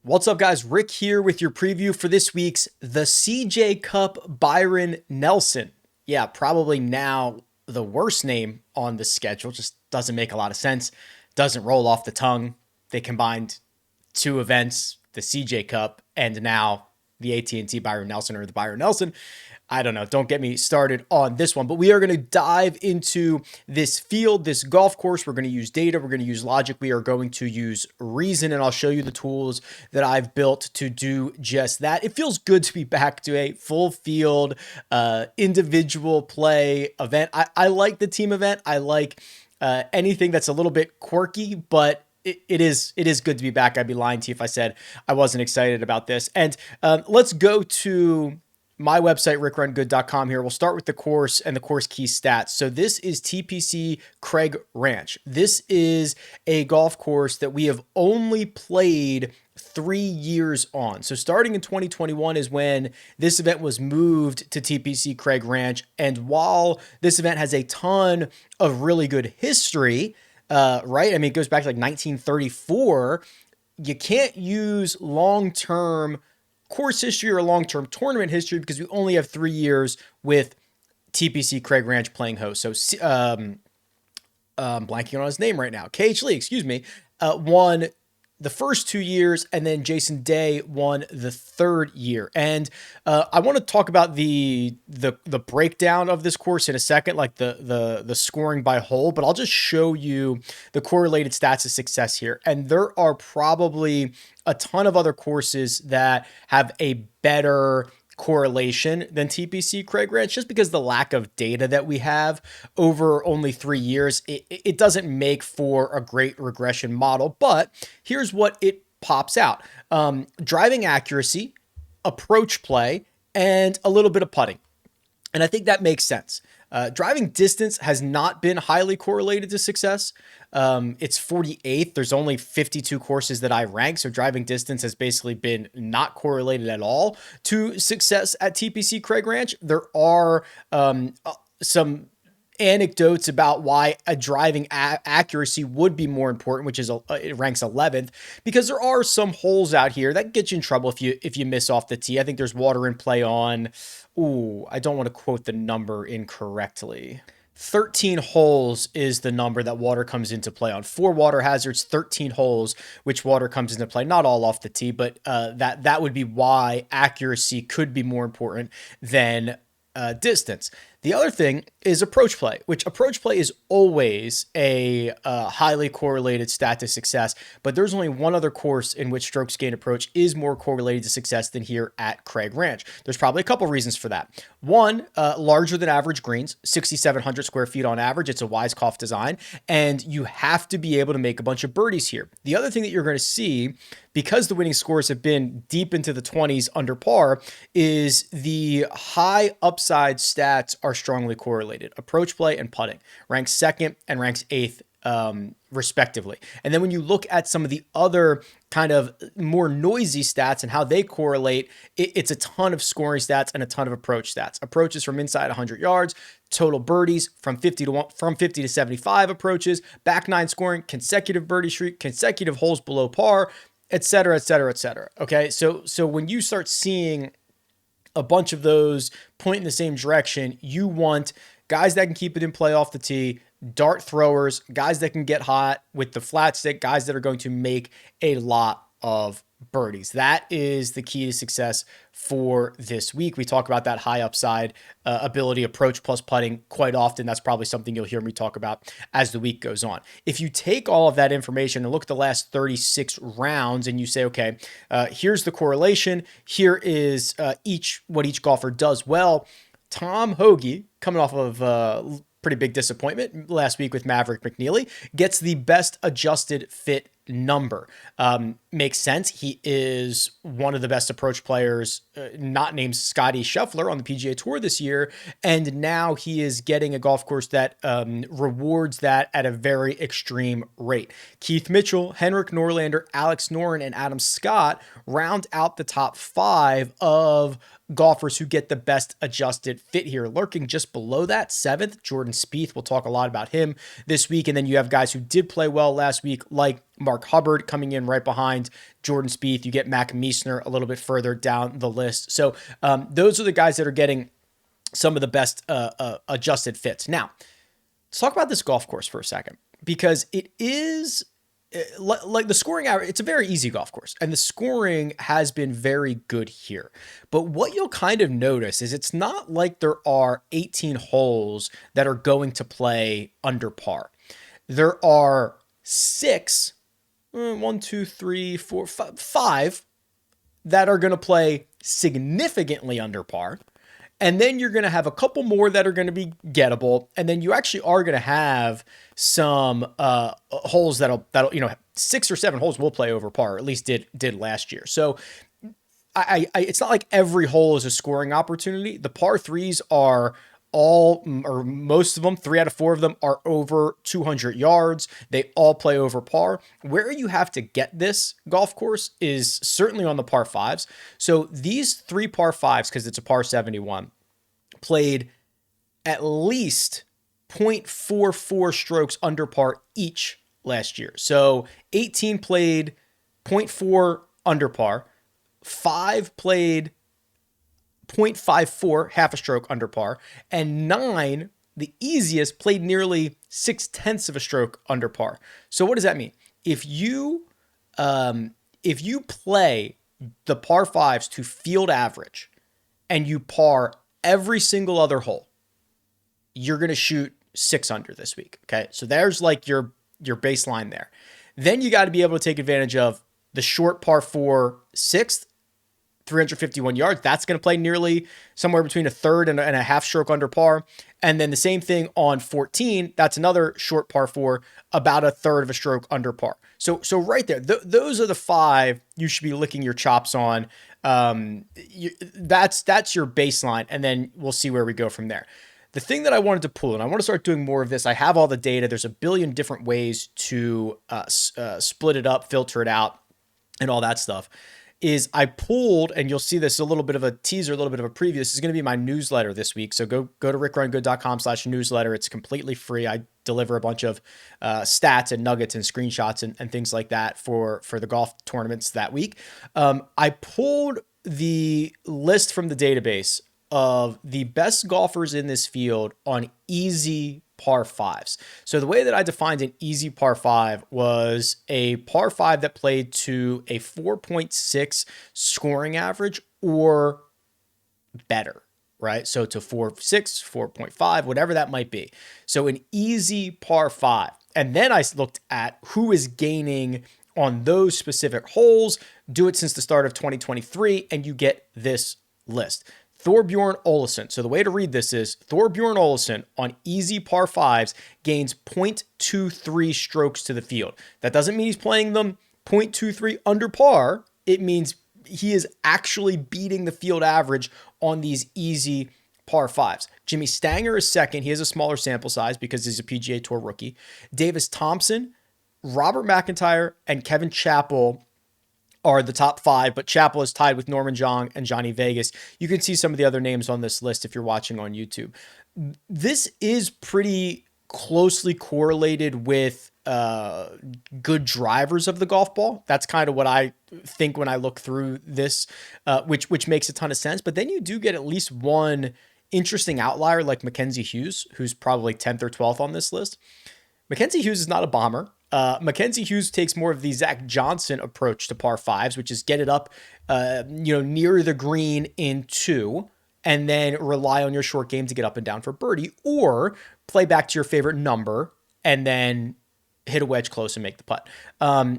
What's up, guys? Rick here with your preview for this week's the CJ CUP Byron Nelson. Yeah, probably now the worst name on the schedule. Just doesn't make a lot of sense. Doesn't roll off the tongue. They combined two events, the CJ Cup and now the AT&T Byron Nelson or the Byron Nelson. I don't know. Don't get me started on this one, but we are going to dive into this field, this golf course. We're going to use data. We're going to use logic. We are going to use reason, and I'll show you the tools that I've built to do just that. It feels good to be back to a full field, individual play event. I like the team event. I like anything that's a little bit quirky, but it is good to be back. I'd be lying to you if I said I wasn't excited about this. And let's go to my website, RickRunGood.com here. We'll start with the course and the course key stats. So this is TPC Craig Ranch. This is a golf course that we have only played 3 years on. So starting in 2021 is when this event was moved to TPC Craig Ranch. And while this event has a ton of really good history, right? I mean, it goes back to like 1934. You can't use long-term course history or long-term tournament history because we only have 3 years with TPC Craig Ranch playing host. So, blanking on his name right now. KH Lee, excuse me, won the first 2 years, and then Jason Day won the third year. And I want to talk about the breakdown of this course in a second, like the scoring by hole, but I'll just show you the correlated stats of success here. And there are probably a ton of other courses that have a better correlation than TPC Craig Ranch, just because the lack of data that we have over only 3 years, it doesn't make for a great regression model. But here's what it pops out. Driving accuracy, approach play, and a little bit of putting. And I think that makes sense. Driving distance has not been highly correlated to success. It's 48th. There's only 52 courses that I rank. So driving distance has basically been not correlated at all to success at TPC Craig Ranch. There are some anecdotes about why a driving accuracy would be more important, which is it ranks 11th, because there are some holes out here that get you in trouble if you miss off the tee. I think there's water in play on, I don't want to quote the number incorrectly. 13 holes is the number that water comes into play on. 4 water hazards, 13 holes, which water comes into play. Not all off the tee, but that would be why accuracy could be more important than distance. The other thing is approach play, which approach play is always a highly correlated stat to success, but there's only one other course in which strokes gained approach is more correlated to success than here at Craig Ranch. There's probably a couple reasons for that. One, larger than average greens, 6,700 square feet on average. It's a Weiskopf design, and you have to be able to make a bunch of birdies here. The other thing that you're going to see, because the winning scores have been deep into the 20s under par, is the high upside stats are strongly correlated. Approach play and putting ranks second and ranks 8th respectively. And then when you look at some of the other kind of more noisy stats and how they correlate, it's a ton of scoring stats and a ton of approach stats. Approaches from inside 100 yards, total birdies from 50 to 75 approaches, back nine scoring, consecutive birdie streak, consecutive holes below par, et cetera, et cetera, et cetera. Okay, so when you start seeing a bunch of those point in the same direction, you want guys that can keep it in play off the tee, dart throwers, guys that can get hot with the flat stick, guys that are going to make a lot of birdies. That is the key to success for this week. We talk about that high upside ability, approach plus putting quite often. That's probably something you'll hear me talk about as the week goes on. If you take all of that information and look at the last 36 rounds and you say, okay, here's the correlation. Here is what each golfer does well. Tom Hoagie, coming off of pretty big disappointment last week with Maverick McNeely, gets the best adjusted fit number. Makes sense. He is one of the best approach players, not named Scotty Scheffler on the PGA Tour this year. And now he is getting a golf course that rewards that at a very extreme rate. Keith Mitchell, Henrik Norlander, Alex Noren, and Adam Scott round out the top 5 of golfers who get the best adjusted fit here. Lurking just below that, 7th, Jordan Spieth. We'll talk a lot about him this week. And then you have guys who did play well last week, like Mark Hubbard coming in right behind Jordan Spieth, you get Mac Meisner a little bit further down the list. So those are the guys that are getting some of the best adjusted fits. Now, let's talk about this golf course for a second, because it is like the scoring average. It's a very easy golf course, and the scoring has been very good here. But what you'll kind of notice is it's not like there are 18 holes that are going to play under par. There are six, one, two, three, four, five that are going to play significantly under par. And then you're going to have a couple more that are going to be gettable. And then you actually are going to have some holes that'll, 6 or 7 holes will play over par, or at least did last year. So it's not like every hole is a scoring opportunity. The par threes are all, or most of them, 3 out of 4 of them are over 200 yards. They all play over par. Where you have to get this golf course is certainly on the par fives. So these 3 par fives, because it's a par 71, played at least 0.44 strokes under par each last year. So 18 played 0.4 under par, 5 played 0.54, half a stroke under par, and 9, the easiest, played nearly 0.6 of a stroke under par. So what does that mean? If you play the par fives to field average and you par every single other hole, you're going to shoot 6 under this week. Okay. So there's like your baseline there. Then you got to be able to take advantage of the short par 4 sixth, 351 yards. That's going to play nearly somewhere between a third and a half stroke under par. And then the same thing on 14. That's another short par 4, about a third of a stroke under par. So right there, those are the 5 you should be licking your chops on. That's your baseline. And then we'll see where we go from there. The thing that I wanted to pull, and I want to start doing more of this. I have all the data. There's a billion different ways to split it up, filter it out, and all that stuff. Is I pulled, and you'll see this a little bit of a teaser, a little bit of a preview. This is going to be my newsletter this week. So go to RickRunGood.com/newsletter. It's completely free. I deliver a bunch of stats and nuggets and screenshots and things like that for the golf tournaments that week. I pulled the list from the database of the best golfers in this field on easy par fives. So the way that I defined an easy par 5 was a par 5 that played to a 4.6 scoring average or better, right? So to 4.6, 4.5, whatever that might be. So an easy par 5. And then I looked at who is gaining on those specific holes, do it since the start of 2023, and you get this list. Thorbjorn Olesen. So the way to read this is Thorbjorn Olesen on easy par 5s gains 0.23 strokes to the field. That doesn't mean he's playing them 0.23 under par. It means he is actually beating the field average on these easy par 5s. Jimmy Stanger is second. He has a smaller sample size because he's a PGA Tour rookie. Davis Thompson, Robert McIntyre, and Kevin Chappell are the top 5, but Chappell is tied with Norman Jong and Johnny Vegas. You can see some of the other names on this list if you're watching on YouTube. This is pretty closely correlated with good drivers of the golf ball. That's kind of what I think when I look through this, which makes a ton of sense. But then you do get at least one interesting outlier like Mackenzie Hughes, who's probably 10th or 12th on this list. Mackenzie Hughes is not a bomber. Mackenzie Hughes takes more of the Zach Johnson approach to par 5s, which is get it up, near the green in 2, and then rely on your short game to get up and down for birdie, or play back to your favorite number and then hit a wedge close and make the putt.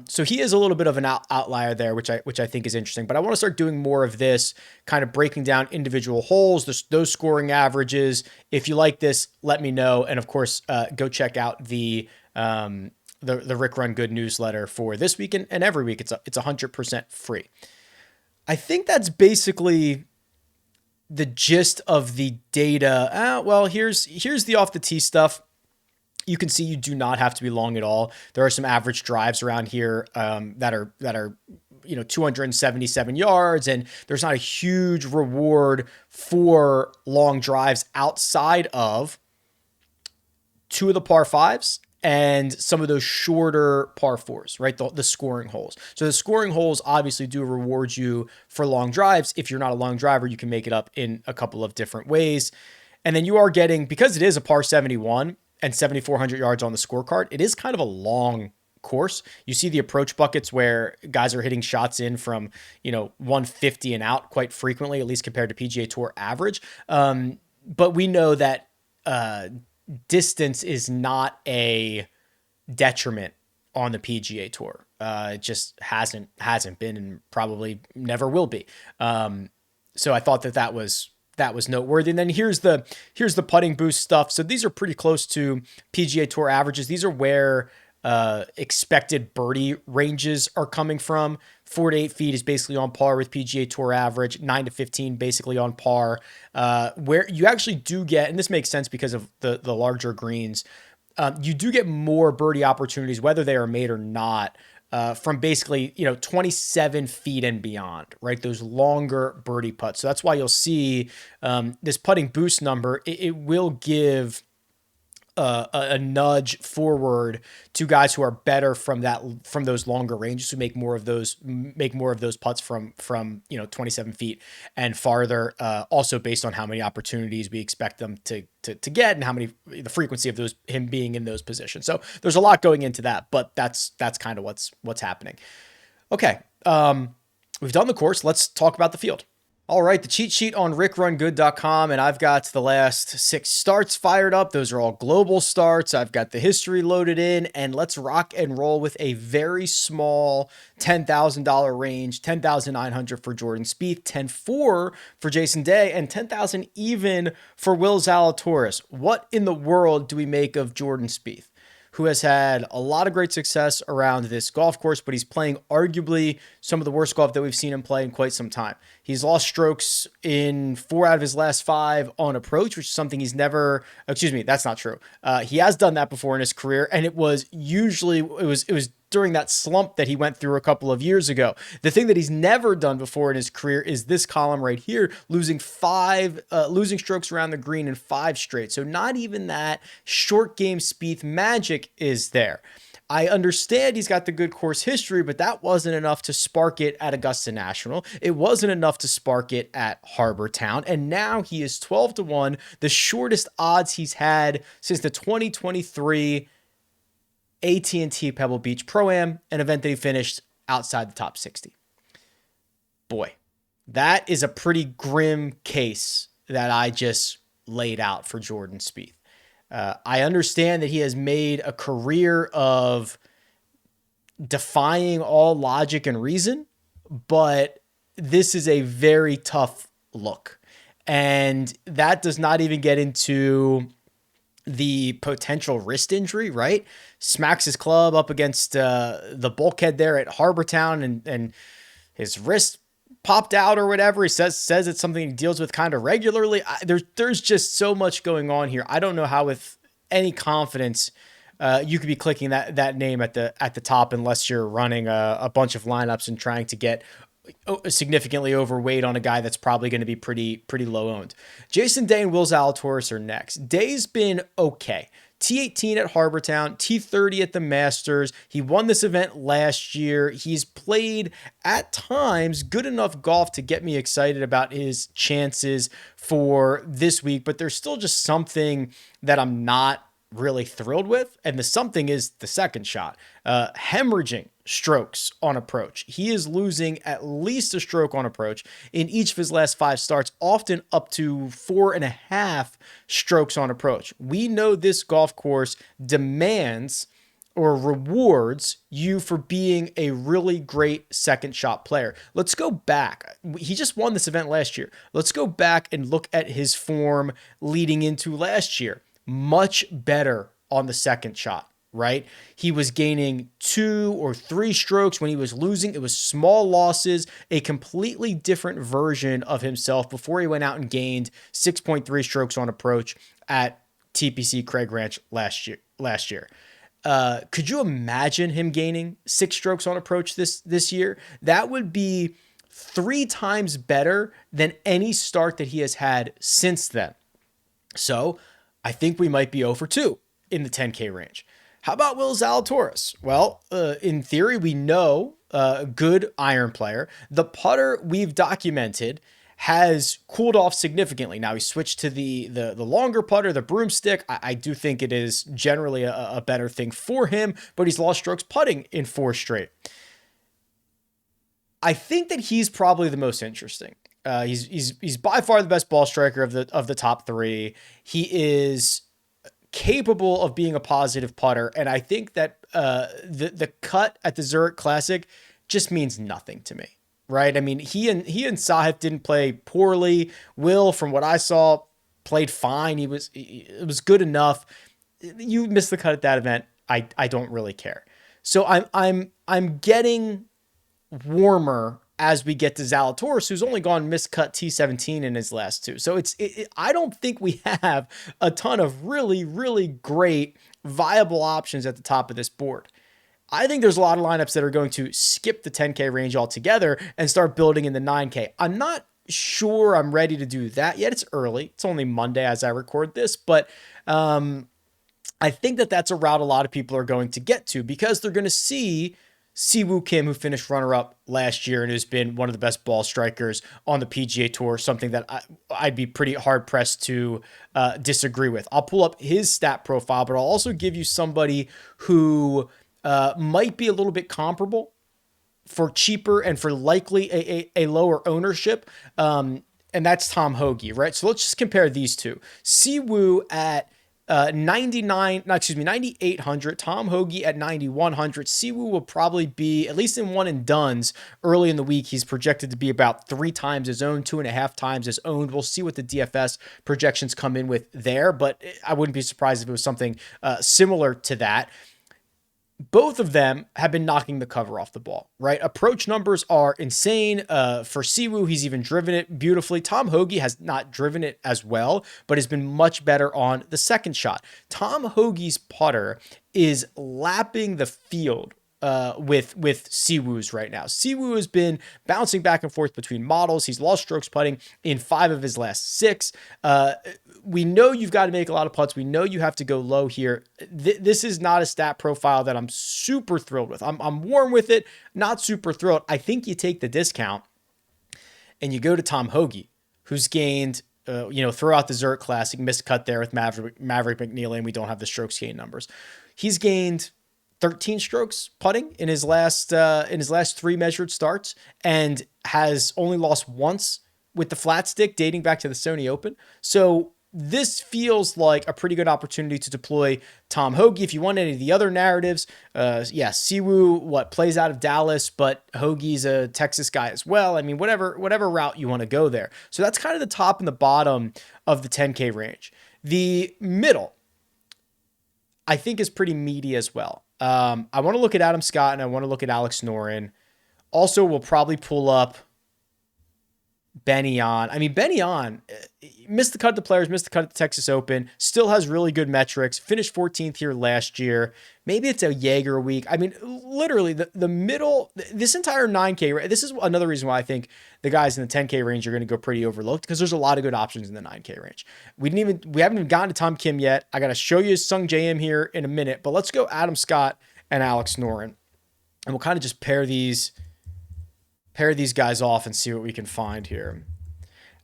So he is a little bit of an outlier there, which I think is interesting. But I want to start doing more of this, kind of breaking down individual holes, those scoring averages. If you like this, let me know, and of course, go check out the Rick Run Good newsletter for this week and every week. It's 100% free. I think that's basically the gist of the data. Well, here's the off the tee stuff. You can see you do not have to be long at all. There are some average drives around here that are 277 yards, and there's not a huge reward for long drives outside of 2 of the par 5s and some of those shorter par fours, right? The scoring holes. So the scoring holes obviously do reward you for long drives. If you're not a long driver, you can make it up in a couple of different ways. And then you are getting, because it is a par 71 and 7,400 yards on the scorecard, it is kind of a long course. You see the approach buckets where guys are hitting shots in from, 150 and out quite frequently, at least compared to PGA Tour average. But we know that distance is not a detriment on the PGA Tour. It just hasn't been and probably never will be. So I thought that was noteworthy. And then here's the putting boost stuff. So these are pretty close to PGA Tour averages. These are where expected birdie ranges are coming from. 4 to 8 feet is basically on par with PGA Tour average. 9 to 15 basically on par. Where you actually do get, and this makes sense because of the larger greens, you do get more birdie opportunities, whether they are made or not, from basically 27 feet and beyond, right? Those longer birdie putts. So that's why you'll see this putting boost number. It will give a nudge forward to guys who are better from those longer ranges, who make more of those putts from 27 feet and farther. Also based on how many opportunities we expect them to get and the frequency of him being in those positions. So there's a lot going into that, but that's kind of what's happening. Okay. We've done the course. Let's talk about the field. All right, the cheat sheet on RickRunGood.com, and I've got the last 6 starts fired up. Those are all global starts. I've got the history loaded in, and let's rock and roll with a very small $10,000 range, $10,900 for Jordan Spieth, $10,400 for Jason Day, and $10,000 even for Will Zalatoris. What in the world do we make of Jordan Spieth, who has had a lot of great success around this golf course, but he's playing arguably some of the worst golf that we've seen him play in quite some time. He's lost strokes in 4 out of his last 5 on approach, which is something he's never, that's not true. He has done that before in his career, and it was during that slump that he went through a couple of years ago. The thing that he's never done before in his career is this column right here, losing strokes around the green in 5 straight. So not even that short game Spieth magic is there. I understand he's got the good course history, but that wasn't enough to spark it at Augusta National. It wasn't enough to spark it at Harbour Town. And now he is 12-1, the shortest odds he's had since the 2023 AT&T Pebble Beach Pro-Am, an event that he finished outside the top 60. Boy, that is a pretty grim case that I just laid out for Jordan Spieth. I understand that he has made a career of defying all logic and reason, but this is a very tough look. And that does not even get into the potential wrist injury, right? Smacks his club up against the bulkhead there at Harbour Town, and his wrist popped out or whatever. He says it's something he deals with kind of regularly. There's just so much going on here. I don't know how with any confidence you could be clicking that name at the top unless you're running a bunch of lineups and trying to get significantly overweight on a guy that's probably going to be pretty low owned. Jason Day and Will Zalatoris are next. Day's been okay. T18 at Harbour Town, T30 at the Masters. He won this event last year. He's played at times good enough golf to get me excited about his chances for this week, but there's still just something that I'm not really thrilled with. And the something is the second shot. Hemorrhaging strokes on approach. He is losing at least a stroke on approach in each of his last 5 starts, often up to 4.5 strokes on approach. We know this golf course demands or rewards you for being a really great second shot player. Let's go back. He just won this event last year. Let's go back and look at his form leading into last year. Much better on the second shot, right? He was gaining 2 or 3 strokes when he was losing. It was small losses, a completely different version of himself before he went out and gained 6.3 strokes on approach at TPC Craig Ranch last year. Could you imagine him gaining 6 strokes on approach this year? That would be 3 times better than any start that he has had since then. So I think we might be 0 for 2 in the 10K range. How about Will Zalatoris? Well, in theory, we know a good iron player. The putter we've documented has cooled off significantly. Now he switched to the longer putter, the broomstick. I do think it is generally a better thing for him, but he's lost strokes putting in 4 straight. I think that he's probably the most interesting. He's by far the best ball striker of the top 3. He is capable of being a positive putter, and I think that the cut at the Zurich Classic just means nothing to me, right? I mean, he and Sahith didn't play poorly. Will, from what I saw, played fine. It was good enough. You missed the cut at that event. I don't really care. So I'm getting warmer as we get to Zalatoris, who's only gone miscut T17 in his last 2. So I don't think we have a ton of really, really great viable options at the top of this board. I think there's a lot of lineups that are going to skip the 10K range altogether and start building in the 9K. I'm not sure I'm ready to do that yet. It's early. It's only Monday as I record this, but I think that that's a route a lot of people are going to get to because they're going to see Siwoo Kim, who finished runner-up last year and has been one of the best ball strikers on the PGA Tour, something that I'd be pretty hard-pressed to disagree with. I'll pull up his stat profile, but I'll also give you somebody who might be a little bit comparable for cheaper and for likely a lower ownership, and that's Tom Hoge, right? So let's just compare these two. Siwoo at 9,800, Tom Hoge at 9,100. Siwoo will probably be, at least in one and dones early in the week, he's projected to be about 3 times his own, 2.5 times his owned. We'll see what the DFS projections come in with there, but I wouldn't be surprised if it was something similar to that. Both of them have been knocking the cover off the ball, right? Approach numbers are insane. For Siwoo, he's even driven it beautifully. Tom Hoge has not driven it as well, but has been much better on the second shot. Tom Hoge's putter is lapping the field with Siwoo's right now. Siwoo has been bouncing back and forth between models. He's lost strokes putting in 5 of his last 6. We know you've got to make a lot of putts. We know you have to go low here. This is not a stat profile that I'm super thrilled with. I'm warm with it, not super thrilled. I think you take the discount and you go to Tom Hoge, who's gained throughout the Zurich Classic, missed cut there with Maverick McNeely, and we don't have the strokes gain numbers. He's gained 13 strokes putting in his last 3 measured starts and has only lost once with the flat stick dating back to the Sony Open. So this feels like a pretty good opportunity to deploy Tom Hoge. If you want any of the other narratives, Siwoo, plays out of Dallas, but Hoagie's a Texas guy as well. I mean, whatever route you want to go there. So that's kind of the top and the bottom of the 10K range. The middle, I think, is pretty meaty as well. I want to look at Adam Scott and I want to look at Alex Noren. Also, we'll probably pull up Benny On. I mean, Benny On missed the cut at the Players, missed the cut at the Texas Open, still has really good metrics, finished 14th here last year. Maybe it's a Jaeger week. I mean, literally the middle, this entire 9K, this is another reason why I think the guys in the 10K range are going to go pretty overlooked because there's a lot of good options in the 9K range. We haven't even gotten to Tom Kim yet. I got to show you Sung JM here in a minute, but let's go Adam Scott and Alex Noren. And we'll kind of just pair these guys off and see what we can find here.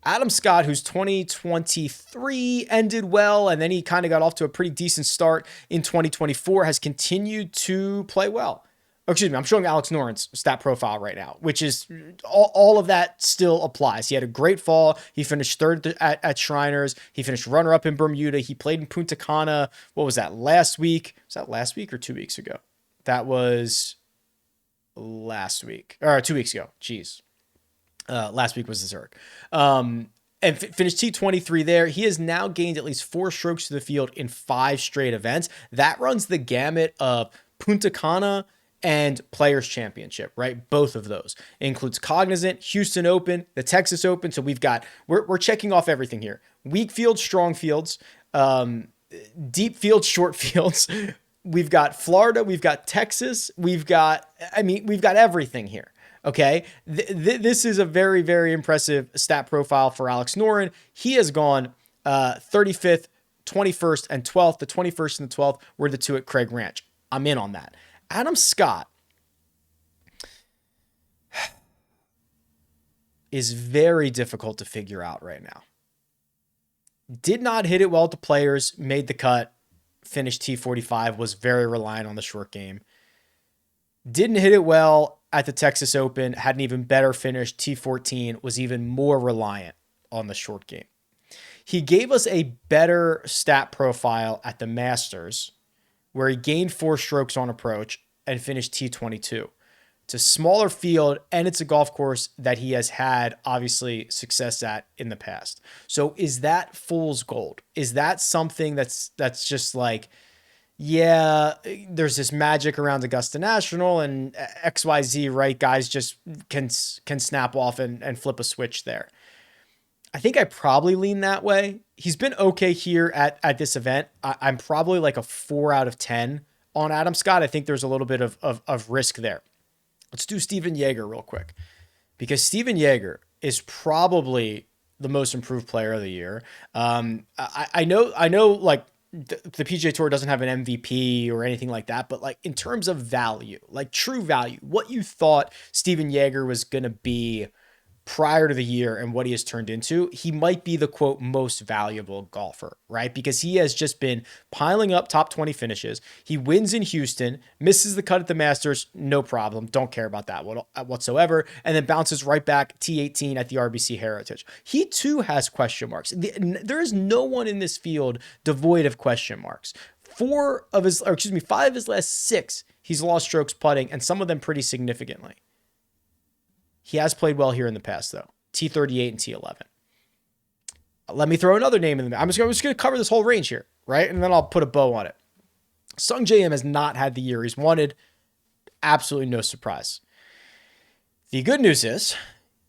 Adam Scott, who's 2023 ended well, and then he kind of got off to a pretty decent start in 2024, has continued to play well. Oh, excuse me, I'm showing Alex Noren's stat profile right now, which is all of that still applies. He had a great fall. He finished 3rd at Shriners. He finished runner-up in Bermuda. He played in Punta Cana. What was that, last week? Was that last week or 2 weeks ago? That was last week, or 2 weeks ago. Jeez. Last week was the Zurich. And finished T23 there. He has now gained at least 4 strokes to the field in 5 straight events. That runs the gamut of Punta Cana and Players Championship, right? Both of those. It includes Cognizant, Houston Open, the Texas Open. So we're checking off everything here. Weak fields, strong fields, deep fields, short fields. We've got Florida, we've got Texas, we've got everything here. Okay. This is a very, very impressive stat profile for Alex Noren. He has gone 35th, 21st, and 12th. The 21st and the 12th were the 2 at Craig Ranch. I'm in on that. Adam Scott is very difficult to figure out right now. Did not hit it well at the Players, made the cut, finished T45, was very reliant on the short game. Didn't hit it well at the Texas Open, had an even better finish, T14, was even more reliant on the short game. He gave us a better stat profile at the Masters, where he gained 4 strokes on approach and finished T22. It's a smaller field, and it's a golf course that he has had, obviously, success at in the past. So is that fool's gold? Is that something that's just like, yeah, there's this magic around Augusta National and XYZ, right? Guys just can snap off and flip a switch there. I think I probably lean that way. He's been okay here at this event. I'm probably like a 4 out of 10 on Adam Scott. I think there's a little bit of risk there. Let's do Steven Jaeger real quick, because Steven Jaeger is probably the most improved player of the year. I know like the PGA Tour doesn't have an MVP or anything like that, but like in terms of value, like true value, what you thought Steven Jaeger was going to be prior to the year and what he has turned into, he might be the quote most valuable golfer, right? Because he has just been piling up top 20 finishes. He wins in Houston, misses the cut at the Masters, no problem. Don't care about that whatsoever. And then bounces right back T18 at the RBC Heritage. He too has question marks. There is no one in this field devoid of question marks. 5 of his last 6, he's lost strokes putting, and some of them pretty significantly. He has played well here in the past, though. T38 and T11. Let me throw another name in there. I'm just going to cover this whole range here, right? And then I'll put a bow on it. Sungjae Im has not had the year he's wanted. Absolutely no surprise. The good news is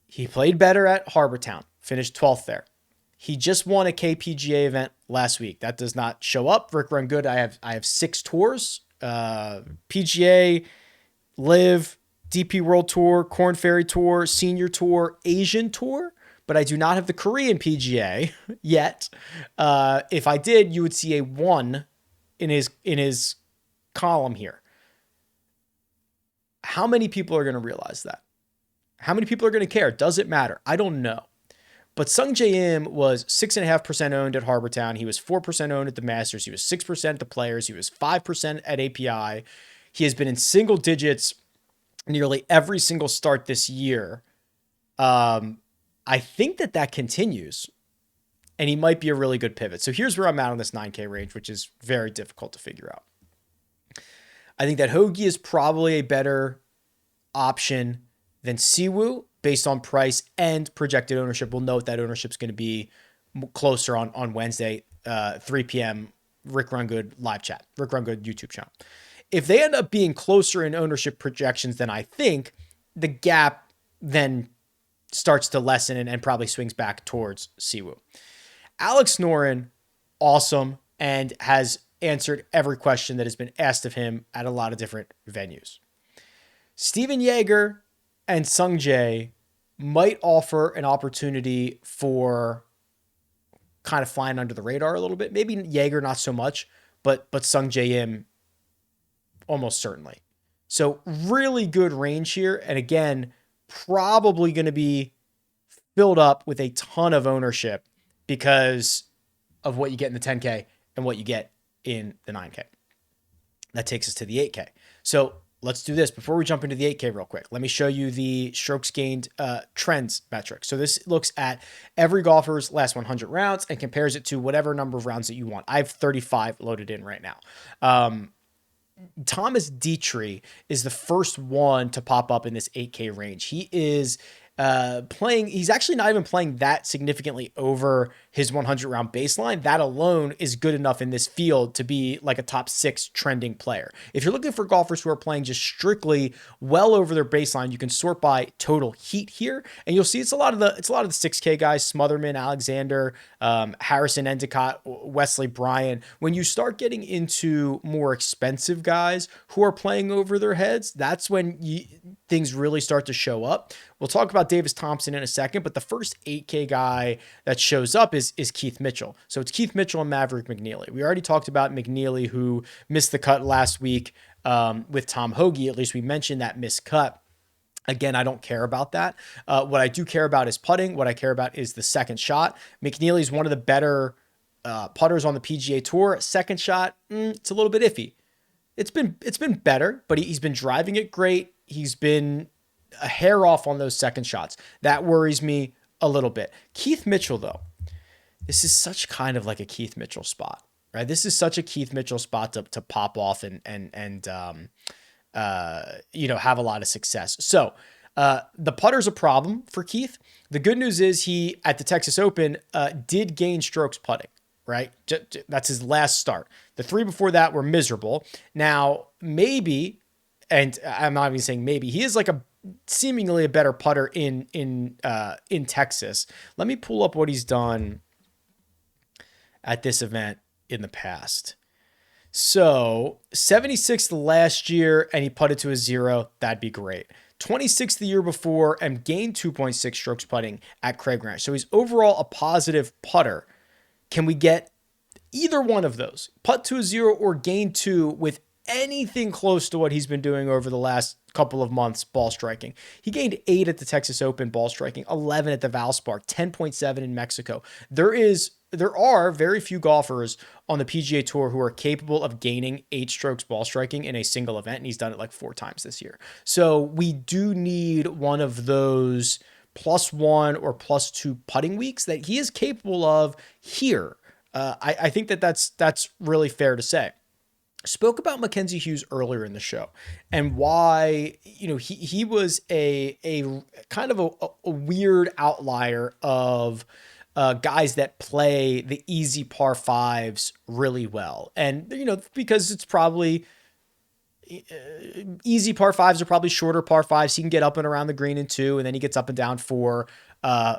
he played better at Harbortown, finished 12th there. He just won a KPGA event last week. That does not show up. RickRunGood, I have 6 tours. PGA, Live, DP World Tour, Korn Ferry Tour, Senior Tour, Asian Tour, but I do not have the Korean PGA yet. If I did, you would see a 1 in his column here. How many people are going to realize that? How many people are going to care? Does it matter? I don't know. But Sungjae Im was 6.5% owned at Harbortown. He was 4% owned at the Masters. He was 6% at the Players. He was 5% at API. He has been in single digits nearly every single start this year. I think that continues, and he might be a really good pivot. So here's where I'm at on this 9K range, which is very difficult to figure out. I think that Hoagie is probably a better option than Siwoo based on price and projected ownership. We'll note that ownership is going to be closer on Wednesday, 3 p.m. RickRunGood live chat, RickRunGood YouTube channel. If they end up being closer in ownership projections than I think, the gap then starts to lessen and probably swings back towards Siwoo. Alex Noren, awesome, and has answered every question that has been asked of him at a lot of different venues. Steven Jaeger and Sungjae might offer an opportunity for kind of flying under the radar a little bit. Maybe Jaeger not so much, but Sungjae Im almost certainly. So really good range here. And again, probably going to be filled up with a ton of ownership because of what you get in the 10K and what you get in the 9K. That takes us to the 8K. So let's do this. Before we jump into the 8K real quick, let me show you the strokes gained trends metric. So this looks at every golfer's last 100 rounds and compares it to whatever number of rounds that you want. I have 35 loaded in right now. Thomas Dietrich is the first one to pop up in this 8K range. He is he's actually not even playing that significantly over his 100 round baseline. That alone is good enough in this field to be like a top 6 trending player. If you're looking for golfers who are playing just strictly well over their baseline, you can sort by total heat here, and you'll see it's a lot of the 6K guys: Smotherman, Alexander, Harrison Endicott, Wesley Bryan. When you start getting into more expensive guys who are playing over their heads, that's when things really start to show up. We'll talk about Davis Thompson in a second, but the first 8K guy that shows up is Keith Mitchell. So it's Keith Mitchell and Maverick McNeely. We already talked about McNeely, who missed the cut last week with Tom Hoagie. At least we mentioned that missed cut. Again, I don't care about that. What I do care about is putting. What I care about is the second shot. McNeely is one of the better putters on the PGA Tour. Second shot, it's a little bit iffy. It's been better, but he's been driving it great. He's been a hair off on those second shots. That worries me a little bit. Keith Mitchell, though, this is such kind of like a Keith Mitchell spot, right? This is such a Keith Mitchell spot to pop off and have a lot of success. So the putter's a problem for Keith. The good news is he, at the Texas Open, did gain strokes putting, right? That's his last start. The three before that were miserable. Now, maybe, and I'm not even saying maybe, he is like seemingly a better putter in Texas. Let me pull up what he's done at this event in the past. So 76th last year, and he putted to a 0. That'd be great. 26th the year before, and gained 2.6 strokes putting at Craig Ranch. So he's overall a positive putter. Can we get either one of those, putt to a 0 or gain 2, with anything close to what he's been doing over the last couple of months ball striking? He gained 8 at the Texas Open ball striking, 11 at the Valspar, 10.7 in Mexico. There are very few golfers on the PGA Tour who are capable of gaining 8 strokes ball striking in a single event, and he's done it like 4 times this year. So we do need one of those +1 or +2 putting weeks that he is capable of here. I think that's really fair to say. Spoke about Mackenzie Hughes earlier in the show and why, he was a kind of a weird outlier of guys that play the easy par 5s really well. And, because it's probably easy par 5s are probably shorter par 5s. He can get up and around the green in 2, and then he gets up and down for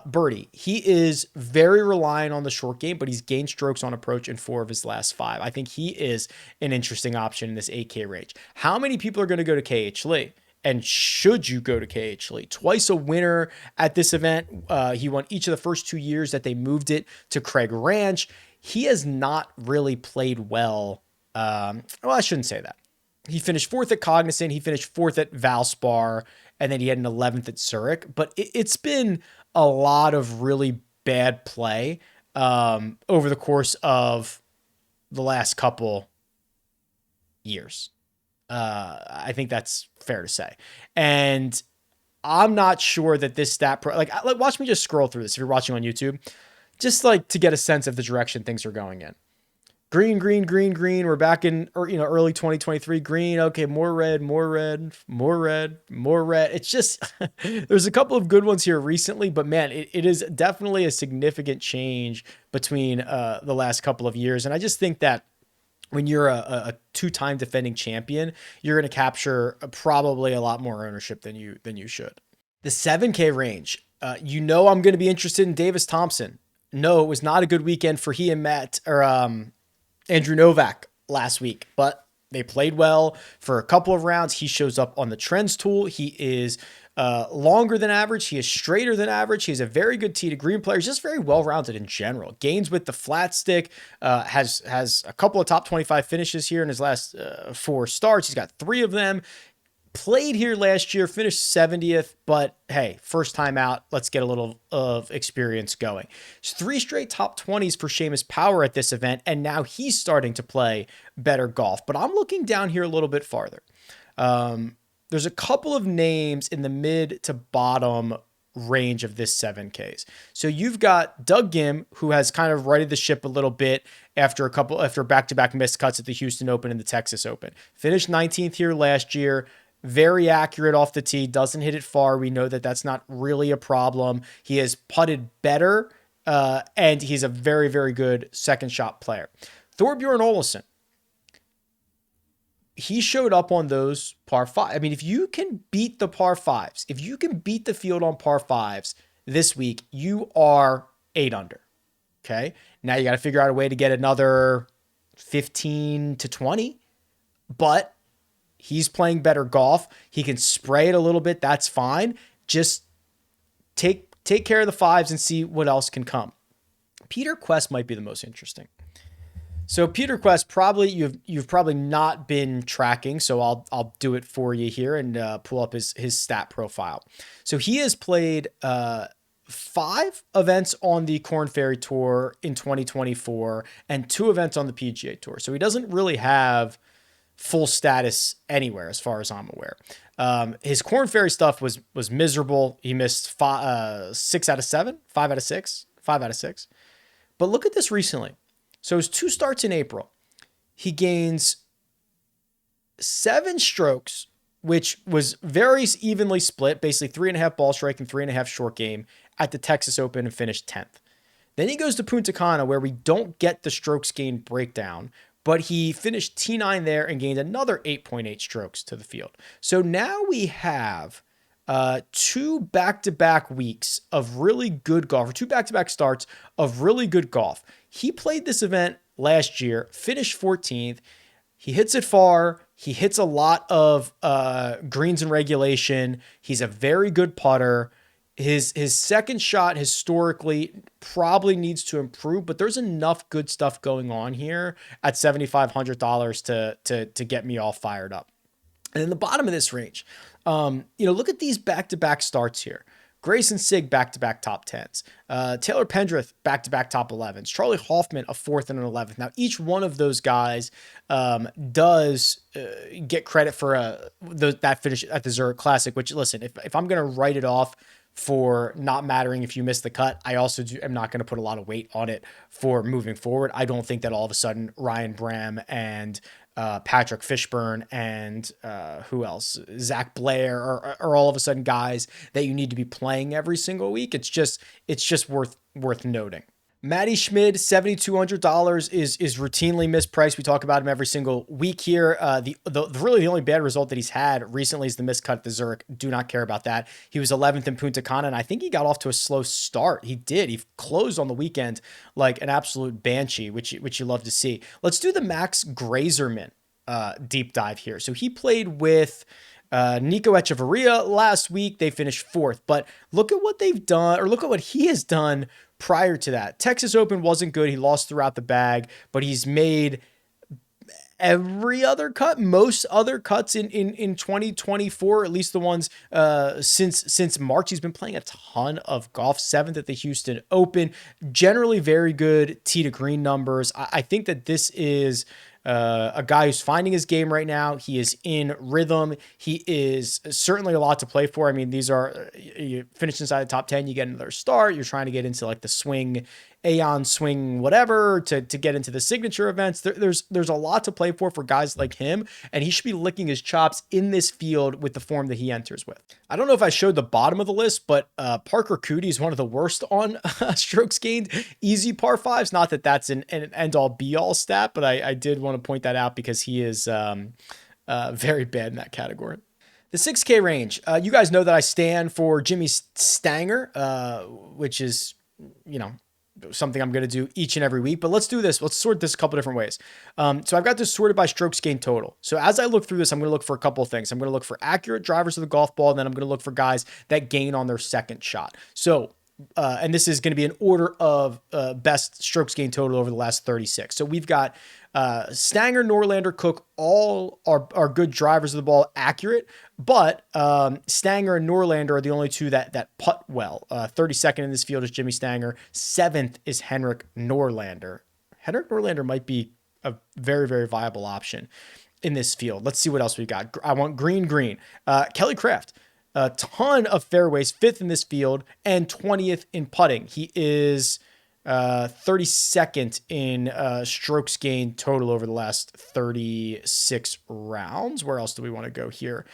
birdie. He is very reliant on the short game, but he's gained strokes on approach in 4 of his last 5. I think he is an interesting option in this 8K range. How many people are going to go to KH Lee? And should you go to KH Lee? Twice a winner at this event. He won each of the first 2 years that they moved it to Craig Ranch. He has not really played well. I shouldn't say that. He finished 4th at Cognizant. He finished 4th at Valspar. And then he had an 11th at Zurich. But it's been a lot of really bad play over the course of the last couple years. I think that's fair to say. And I'm not sure that this stat, watch me just scroll through this if you're watching on YouTube, just like to get a sense of the direction things are going in. Green, green, green, green. We're back in, early 2023. Green. Okay. More red, more red, more red, more red. It's just, there's a couple of good ones here recently, but man, it is definitely a significant change between the last couple of years. And I just think that when you're a 2-time defending champion, you're going to capture probably a lot more ownership than you should. The 7K range, I'm going to be interested in Davis Thompson. No, it was not a good weekend for he and Andrew Novak last week, but they played well for a couple of rounds. He shows up on the trends tool. He is longer than average. He is straighter than average. He's a very good tee to green player. He's just very well-rounded in general. Gains with the flat stick, has a couple of top 25 finishes here in his last 4 starts. He's got 3 of them. Played here last year, finished 70th, but hey, first time out, let's get a little of experience going. It's 3 straight top 20s for Seamus Power at this event, and now he's starting to play better golf. But I'm looking down here a little bit farther. There's a couple of names in the mid to bottom range of this 7Ks. So you've got Doug Gim, who has kind of righted the ship a little bit after back-to-back missed cuts at the Houston Open and the Texas Open. Finished 19th here last year. Very accurate off the tee, doesn't hit it far. We know that that's not really a problem. He has putted better, and he's a very, very good second shot player. Thorbjorn Olesen, he showed up on those par 5. I mean, if you can beat the par 5s, if you can beat the field on par 5s this week, you are 8 under. Okay. Now you got to figure out a way to get another 15 to 20, but he's playing better golf. He can spray it a little bit. That's fine. Just take care of the 5s and see what else can come. Peter Quest might be the most interesting. So Peter Quest, probably you've probably not been tracking, so I'll do it for you here and pull up his stat profile. So he has played 5 events on the Korn Ferry Tour in 2024 and 2 events on the PGA Tour. So he doesn't really have full status anywhere, as far as I'm aware. His Korn Ferry stuff was miserable. He missed 6 out of 7, 5 out of 6, 5 out of 6. But look at this recently. So his 2 starts in April, he gains 7 strokes, which was very evenly split, basically 3.5 ball strike and 3.5 short game at the Texas Open, and finished 10th. Then he goes to Punta Cana, where we don't get the strokes gained breakdown, but he finished T9 there and gained another 8.8 strokes to the field. So now we have 2 back-to-back weeks of really good golf, or 2 back-to-back starts of really good golf. He played this event last year, finished 14th. He hits it far. He hits a lot of greens in regulation. He's a very good putter. His second shot historically probably needs to improve, but there's enough good stuff going on here at $7,500 to get me all fired up. And in the bottom of this range, look at these back-to-back starts here. Grayson Sigg, back-to-back top 10s. Taylor Pendrith, back-to-back top 11s. Charlie Hoffman, a 4th and an 11th. Now, each one of those guys does get credit for that finish at the Zurich Classic, which, listen, if I'm going to write it off for not mattering if you miss the cut, I also am not going to put a lot of weight on it for moving forward. I don't think that all of a sudden Ryan Bram and Patrick Fishburne and who else? Zach Blair are all of a sudden guys that you need to be playing every single week. It's just worth noting. Matty Schmid, $7,200 is routinely mispriced. We talk about him every single week here. The only bad result that he's had recently is the miscut at the Zurich. Do not care about that. He was 11th in Punta Cana, and I think he got off to a slow start. He did. He closed on the weekend like an absolute banshee, which you love to see. Let's do the Max Grazerman deep dive here. So he played with Nico Echeverria last week. They finished 4th, but look at what they've done, or look at what he has done prior to that. Texas Open wasn't good. He lost throughout the bag, but he's made every other cut, most other cuts in 2024, at least the ones since March. He's been playing a ton of golf. 7th at the Houston Open. Generally very good tee to green numbers. I think that this is a guy who's finding his game right now. He is in rhythm. He is certainly a lot to play for. I mean, these are, you finish inside the top 10, you get another start. You're trying to get into like the swing, Aeon swing, whatever, to get into the signature events. There's a lot to play for guys like him, and he should be licking his chops in this field with the form that he enters with. I don't know if I showed the bottom of the list, but Parker Cootie is one of the worst on strokes gained easy par 5s. Not that that's an end-all be-all stat, but I did want to point that out because he is very bad in that category. The 6K range, you guys know that I stand for Jimmy Stanger, which is, something I'm going to do each and every week, but let's do this. Let's sort this a couple different ways. So I've got this sorted by strokes gained total. So as I look through this, I'm going to look for a couple of things. I'm going to look for accurate drivers of the golf ball, and then I'm going to look for guys that gain on their second shot. So, and this is going to be an order of best strokes gained total over the last 36. So we've got Stanger, Norlander, Cook, all are good drivers of the ball, accurate, but Stanger and Norlander are the only two that putt well. 32nd in this field is Jimmy Stanger. 7th is Henrik Norlander. Henrik Norlander might be a very, very viable option in this field. Let's see what else we got. I want green. Kelly Craft. A ton of fairways, 5th in this field, and 20th in putting. He is 32nd in strokes gained total over the last 36 rounds. Where else do we want to go here?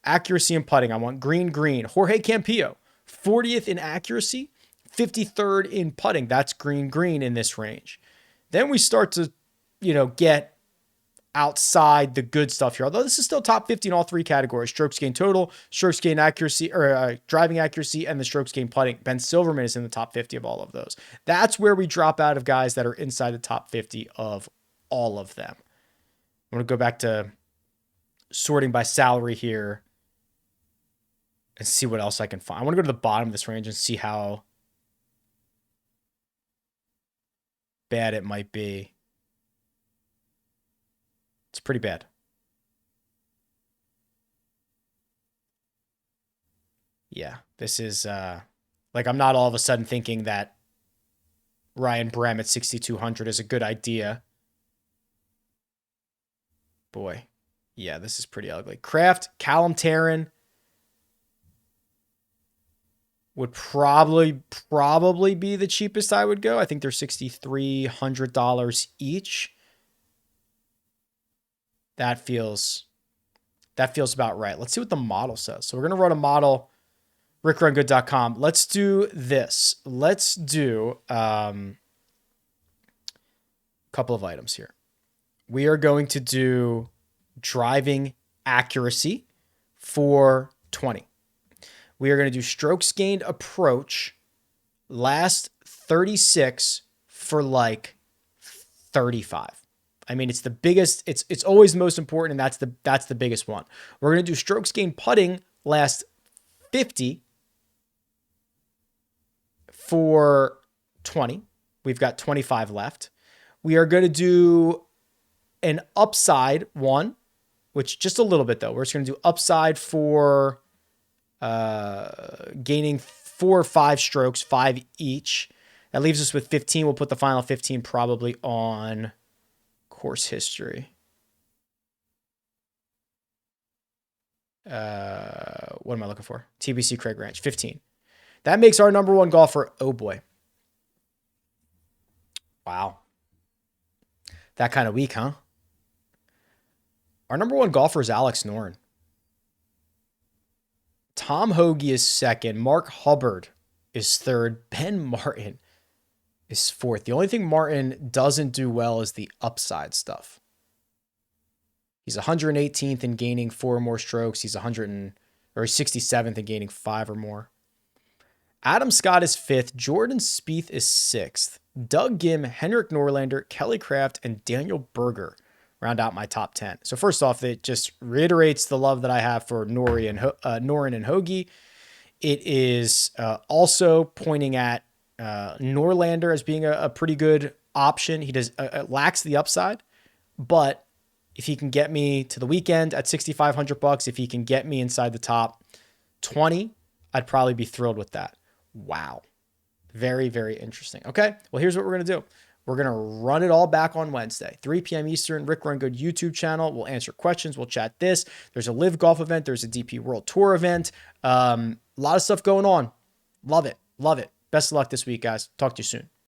Accuracy and putting. I want green. Jorge Campillo, 40th in accuracy, 53rd in putting. That's green in this range. Then we start to, get outside the good stuff here. Although this is still top 50 in all 3 categories: strokes gained total, strokes gained accuracy, or driving accuracy, and the strokes gained putting. Ben Silverman is in the top 50 of all of those. That's where we drop out of guys that are inside the top 50 of all of them. I'm going to go back to sorting by salary here and see what else I can find. I want to go to the bottom of this range and see how bad it might be. It's pretty bad. Yeah, this is like I'm not all of a sudden thinking that Ryan Brem at 6,200 is a good idea. Boy, yeah, this is pretty ugly. Kraft, Callum Tarrant would probably be the cheapest I would go. I think they're $6,300 each. That feels about right. Let's see what the model says. So we're gonna run a model, RickRunGood.com. Let's do this. Let's do a couple of items here. We are going to do driving accuracy for 20. We are going to do strokes gained approach last 36 for like 35. I mean, it's the biggest, it's always the most important, and that's the biggest one. We're going to do strokes gained putting last 50 for 20. We've got 25 left. We are going to do an upside one, which just a little bit though. We're just going to do upside for gaining 4 or 5 strokes, 5 each. That leaves us with 15. We'll put the final 15 probably on course history. What am I looking for? TPC Craig Ranch, 15. That makes our number one golfer. Oh boy. Wow. That kind of weak, huh? Our number one golfer is Alex Noren. Tom Hoge is second. Mark Hubbard is third. Ben Martin is fourth. The only thing Martin doesn't do well is the upside stuff. He's 118th in gaining 4 or more strokes. He's 67th in gaining 5 or more. Adam Scott is 5th. Jordan Spieth is 6th. Doug Gim, Henrik Norlander, Kelly Kraft, and Daniel Berger round out my top 10. So first off, it just reiterates the love that I have for Noren and Hoge. It is also pointing at Norlander as being a pretty good option. He does lacks the upside, but if he can get me to the weekend at $6,500, if he can get me inside the top 20, I'd probably be thrilled with that. Wow. Very, very interesting. Okay, well, here's what we're going to do. We're going to run it all back on Wednesday, 3 p.m. Eastern, Rick Run Good YouTube channel. We'll answer questions. We'll chat this. There's a live golf event. There's a DP World Tour event. A lot of stuff going on. Love it. Love it. Best of luck this week, guys. Talk to you soon.